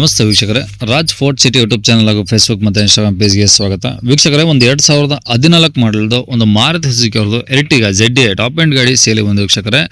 ನಮಸ್ತೆ ವೀಕ್ಷಕರೇ, Raj fort city YouTube channel ಹಾಗೂ ಫೇಸ್ಬುಕ್ ಮತ್ತು ಇನ್ಸ್ಟಾಗ್ರಾಮ್ ಪೇಜ್ಗೆ ಸ್ವಾಗತ. ವೀಕ್ಷಕರೇ, ಒಂದು 2014 ಮಾಡಲ್ದು ಒಂದು ಮಾರುತಿ ಸುಜುಕಿ ಅವ್ರದ್ದು ಎರ್ಟಿಗಾ ZD ಟಾಪ್ ಎಂಡ್ ಗಾಡಿ ಸೇಲಿ ಒಂದು ವೀಕ್ಷಕರೇ.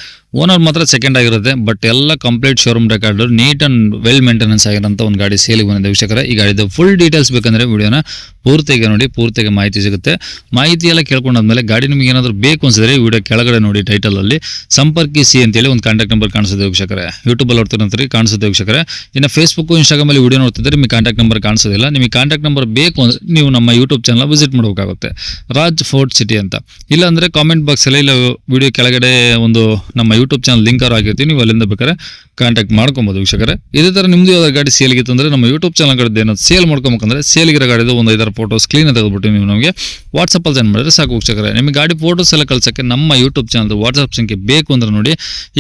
ಓನರ್ ಮಾತ್ರ ಸೆಕೆಂಡ್ ಆಗಿರುತ್ತೆ, ಬಟ್ ಎಲ್ಲ complete showroom record, neat and well maintenance ಆಗಿರೋಂಥ ಒಂದು ಗಾಡಿ ಸೇಲಿ ಬಂದಿದೆ ವೀಕ್ಷಕರೇ. ಈ ಗಾಡಿದು ಫುಲ್ ಡೀಟೇಲ್ಸ್ ಬೇಕಂದ್ರೆ ವಿಡಿಯೋನ ಪೂರ್ತಿಗೆ ನೋಡಿ, ಪೂರ್ತಿಗೆ ಮಾಹಿತಿ ಸಿಗುತ್ತೆ. ಮಾಹಿತಿ ಎಲ್ಲ ಕೇಳ್ಕೊಂಡಾದ್ಮೇಲೆ ಗಾಡಿ ನಿಮಗೆ ಏನಾದರೂ ಬೇಕು ಅನ್ಸಿದ್ರೆ ವಿಡಿಯೋ ಕೆಳಗಡೆ ನೋಡಿ ಟೈಟಲಲ್ಲಿ ಸಂಪರ್ಕಿಸಿ ಅಂತೇಳಿ ಒಂದು ಕಾಂಟ್ಯಾಕ್ಟ್ ನಂಬರ್ ಕಾಣಿಸುತ್ತೆ ವೀಕ್ಷಕರೇ. ಯೂಟ್ಯೂಬಲ್ಲಿ ನೋಡ್ತಿರೋಂಥವ್ರಿ ಕಾಣಿಸುತ್ತೆ ವೀಕ್ಷಕರೇ. ಇನ್ನು ಫೇಸ್ಬುಕ್ ಇನ್ಸ್ಟಾಗ್ರಾಮಲ್ಲಿ ವಿಡಿಯೋ ನೋಡ್ತಿದ್ರೆ ನಿಮಗೆ ಕಾಂಟ್ಯಾಕ್ಟ್ ನಂಬರ್ ಕಾಣಿಸೋದಿಲ್ಲ. ನಿಮಗೆ ಕಾಂಟ್ಯಾಕ್ಟ್ ನಂಬರ್ ಬೇಕು ಅಂದರೆ ನೀವು ನಮ್ಮ ಯೂಟ್ಯೂಬ್ ಚಾನಲ್ ವಿಸಿಟ್ ಮಾಡಬೇಕಾಗುತ್ತೆ, ರಾಜ್ ಫೋರ್ಟ್ ಸಿಟಿ ಅಂತ. ಇಲ್ಲಾಂದರೆ ಕಾಮೆಂಟ್ ಬಾಕ್ಸಲ್ಲಿ ಇಲ್ಲ ವಿಡಿಯೋ ಕೆಳಗಡೆ ಒಂದು ನಮ್ಮ ಯೂಟ್ಯೂಬ್ ಚಾನಲ್ ಲಿಂಕ್ ಆಗಿರ್ತೀವಿ, ನೀವು ಅಲ್ಲಿಂದ ಬೇಕಾದ್ರೆ ಕಾಂಟ್ಯಾಕ್ಟ್ ಮಾಡ್ಕೊಬೋದು ವೀಕ್ಷಕರೇ. ಇದೇ ಥರ ನಿಮ್ಮದು ಯಾವ್ದಾದ್ರು ಗಾಡಿ ಸೇಲ್ಗಿತ್ತು ಅಂದರೆ ನಮ್ಮ ಯೂಟ್ಯೂಬ್ ಚಾನಲ್ ಕಡೆ ಏನಾದ್ರು ಸೇಲ್ ಮಾಡ್ಕೊಬೇಕಂದ್ರೆ ಸೇಲ್ಗಿರೋ ಗಾಡಿದು ಒಂದು 5 ಫೋಟೋಸ್ ಕ್ಲೀನ್ ತೆಗೆದುಬಿಟ್ಟು ನೀವು ನಮಗೆ ವಾಟ್ಸಪ್ಪಲ್ಲಿ ಸೆಂಡ್ ಮಾಡಿದ್ರೆ ಸಾಕು ವೀಕ್ಷಕರೇ. ನಿಮಗೆ ಗಾಡಿ ಫೋಟೋಸ್ ಎಲ್ಲ ಕಳ್ಸೋಕ್ಕೆ ನಮ್ಮ ಯೂಟ್ಯೂಬ್ ಚಾನಲ್ದು ವಾಟ್ಸಪ್ ಸಂಖ್ಯೆ ಬೇಕು ಅಂದ್ರೆ ನೋಡಿ,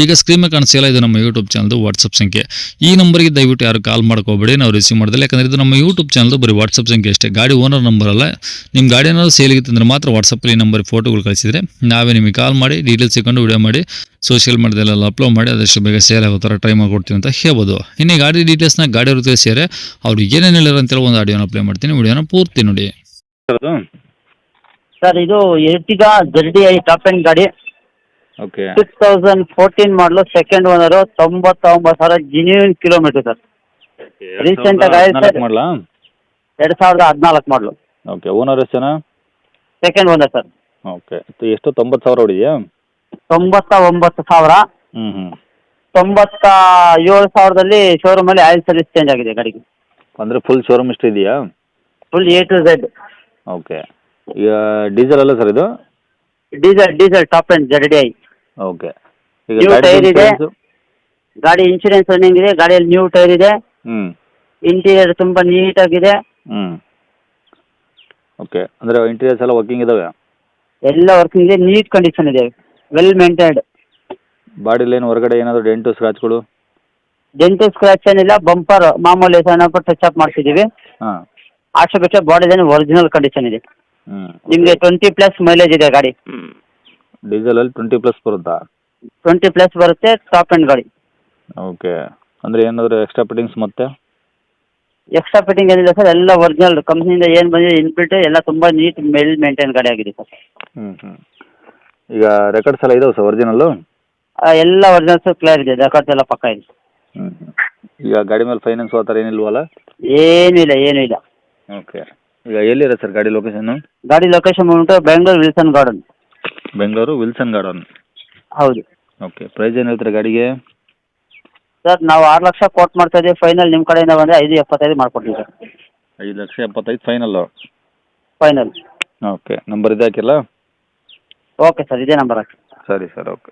ಈಗ ಸ್ಕ್ರೀನ್ ಮೇಲೆ ಕಾಣಿಸ್ತಿಲ್ಲ, ಇದು ನಮ್ಮ ಯೂಟ್ಯೂಬ್ ಚಾನಲ್ದು ವಾಟ್ಸಪ್ ಸಂಖ್ಯೆ. ಈ ನಂಬರ್ಗೆ ದಯವಿಟ್ಟು ಯಾರು ಕಾಲ್ ಮಾಡ್ಕೋಬೇಡಿ, ನಾವು ರಿಸೀವ್ ಮಾಡಿದ್ರೆ. ಯಾಕಂದರೆ ಇದು ನಮ್ಮ ಯೂಟ್ಯೂಬ್ ಚಾನಲ್ದು ಬರೀ ವಾಟ್ಸಪ್ ಸಂಖ್ಯೆ ಅಷ್ಟೇ, ಗಾಡಿ ಓನರ್ ನಂಬರ್ ಅಲ್ಲ. ನಿಮ್ಮ ಗಾಡಿ ಏನಾದ್ರು ಸೇಲ್ಗಿತ್ತು ಅಂದರೆ ಮಾತ್ರ ವಾಟ್ಸಪ್ಪಲ್ಲಿ ಈ ನಂಬರ್ ಫೋಟೋಗಳು ಕಳಿಸಿದರೆ ನಾವೇ ನಿಮಗೆ ಕಾಲ್ ಮಾಡಿ ಡೀಟೇಲ್ಸ್ ಸಿಕ್ಕೊಂಡು ವಿಡಿಯೋ ಮಾಡಿ ಸೋಷಿಯಲ್ ಮೀಡಿಯಾದಲ್ಲೆಲ್ಲ ಅಪ್ಲೋಡ್ ಮಾಡಿ ಅದಷ್ಟು ಬೇಗ ಸೇಲ್ ಆಗೋ ಥರ ಟ್ರೈ ಮಾಡಿಕೊಡ್ತೀನಿ ಅಂತ ಹೇಳ್ಬೋದು. ಇನ್ನು ಗಾಡಿ ಡೀಟೇಲ್ಸ್ನ ಗಾಡಿ ಅವ್ರ ಸೇರಿ ಅವ್ರು ಏನೇನು ಹೇಳಿರೋ ಅಂತೇಳಿ ಒಂದು ಆಡಿಯೋನ ಅಪ್ಲೈ ಮಾಡ್ತೀನಿ, ವಿಡಿಯೋನ ಪೂರ್ತಿ ನೋಡಿ. ಸರ್, ಇದು ಎರ್ಟಿಗಾ ZD ಟಾಪ್ ಎಂಡ್ ಗಾಡಿ. ಓಕೆ 2014 ಮಾಡಲು, second owner, 99,000 genuine kilometre sir. Recent ಆಗಿ ಮಾಡಲಾ 2014 ಮಾಡಲು. ಓಕೆ, ಓನರ್ ಎಷ್ಟು ಜನ? Second owner sir. ಓಕೆ, ಎಷ್ಟು 90,000 ಹೊಡಿದೆಯಾ? 99,000. 97,000ದಲ್ಲಿ ಶೋರೂಮಲ್ಲಿ ಆಯಿಲ್ ಸರ್ವಿಸ್ ಚೇಂಜ್ ಆಗಿದೆ ಗಾಡಿಗೆ. ಅಂದರೆ ಫುಲ್ ಶೋರೂಮ್ ಇಷ್ಟು ಇದೆಯಾ? Full A to Z. Okay, ಈಗ ಡೀಸೆಲ್ ಅಲ್ಲ ಸರ್ ಇದು? Diesel top end ZD. Okay, ಈಗ ನ್ಯೂ ಗಾಡಿ ಟೈರ್ ಇದೆ, ಇನ್ಶೂರೆನ್ಸು? ಗಾಡಿ ಇನ್ಶೂರೆನ್ಸ್ ರನ್ನಿಂಗ್ ಇದೆ, ಗಾಡಿಯಲ್ಲಿ ನ್ಯೂ ಟೈರ್ ಇದೆ, ಹ್ಞೂ ಇಂಟೀರಿಯರ್ ತುಂಬ ನೀಟಾಗಿದೆ. ಹ್ಞೂ ಓಕೆ, ಅಂದರೆ ಇಂಟೀರಿಯರ್ಸ್ ಎಲ್ಲ ವರ್ಕಿಂಗ್ ಇದ್ದಾವೆ? ಎಲ್ಲ ವರ್ಕಿಂಗ್ ಇದೆ, ನೀಟ್ ಕಂಡೀಷನ್ ಇದೆ, ವೆಲ್ ಮೇಂಟೈನ್ಡ್. ಬಾಡಿಲೇನು ಹೊರಗಡೆ ಏನಾದರೂ ಡೆಂಟು ಸ್ಕ್ರಾಚ್ಗಳು? ಡೆಂಟು ಸ್ಕ್ರಾಚ್ ಏನಿಲ್ಲ, ಬಂಪರ್ ಮಾಮೂಲಿ ಸಣ್ಣ ಪುಟ್ಟ ಟಚ್ ಅಪ್ ಮಾಡಿಸಿದ್ದೀವಿ. ಹಾಂ, ಆಶೆ ಬಿಟ್ಟರೆ ಬಾಡಿದೇನು ಒರಿಜಿನಲ್ ಕಂಡೀಷನ್ ಇದೆ. ಹ್ಞೂ ನಿಮಗೆ 20+ ಮೈಲೇಜ್ ಇದೆ ಗಾಡಿ. ಡೀಸೆಲಲ್ಲಿ 20+ ಬರುತ್ತಾ? 20+ ಬರುತ್ತೆ, ಟಾಪ್ ಎಂಡ್ ಗಾಡಿ. ಓಕೆ, ಅಂದರೆ ಏನಾದರೂ ಎಕ್ಸ್ಟ್ರಾ ಫಿಟ್ಟಿಂಗ್ಸ್ ಮತ್ತೆ? ಎಕ್ಸ್ಟ್ರಾ ಫಿಟ್ಟಿಂಗ್ ಏನಿಲ್ಲ ಸರ್, ಎಲ್ಲ ಒರಿಜಿನಲ್ ಕಂಪ್ನಿಯಿಂದ ಏನು ಬಂದಿದೆ ಇನ್ಬಿಲ್ಟ್ ಎಲ್ಲ ತುಂಬ ನೀಟ್ ವೆಲ್ ಮೇಂಟೈನ್ ಗಾಡಿ ಆಗಿದೆ ಸರ್. ಈಗ ರೆಕಾರ್ಡ್ಸ್ ಎಲ್ಲ ಇದಾವೆ ಸರ್ ಒರಿಜಿನಲ್ಲು? ಎಲ್ಲ ಒರಿಜಿನಲ್ಸ್ ಕ್ಲಿಯರ್ ಇದೆ, ರೆಕಾರ್ಡ್ಸ್ ಎಲ್ಲ ಪಕ್ಕ ಇದೆ. ಈಗ ಗಾಡಿ ಮೇಲೆ ಫೈನಾನ್ಸ್ ಆ ಥರ ಏನಿಲ್ವಲ್ಲ? ಏನೂ ಇಲ್ಲ. ಓಕೆ, ಈಗ ಎಲ್ಲಿದೆ ಸರ್ ಗಾಡಿ ಲೊಕೇಶನ್ನು? ಗಾಡಿ ಲೊಕೇಶನ್ ಬಂದ್ಬಿಟ್ಟು Bengaluru Wilson garden. Bengaluru Wilson garden. ಹೌದು. ಓಕೆ, ಪ್ರೈಸ್ ಏನು ಹೇಳ್ತಾರೆ ಗಾಡಿಗೆ? ಸರ್, ನಾವು 6 ಲಕ್ಷ ಕೋಟ್ ಮಾಡ್ತಾ ಇದ್ದೀವಿ. ಫೈನಲ್ ನಿಮ್ಮ ಕಡೆಯಿಂದ ಬಂದರೆ 5.75 ಮಾಡಿಕೊಡ್ತೀವಿ sir. 5,75,000 final? Final. Okay, number ಇದೆ ಹಾಕಿಲ್ಲ? ಓಕೆ ಸರ್, ಇದೇ ನಂಬರ್ ಹಾಕಿ. ಸರಿ ಸರ್, ಓಕೆ.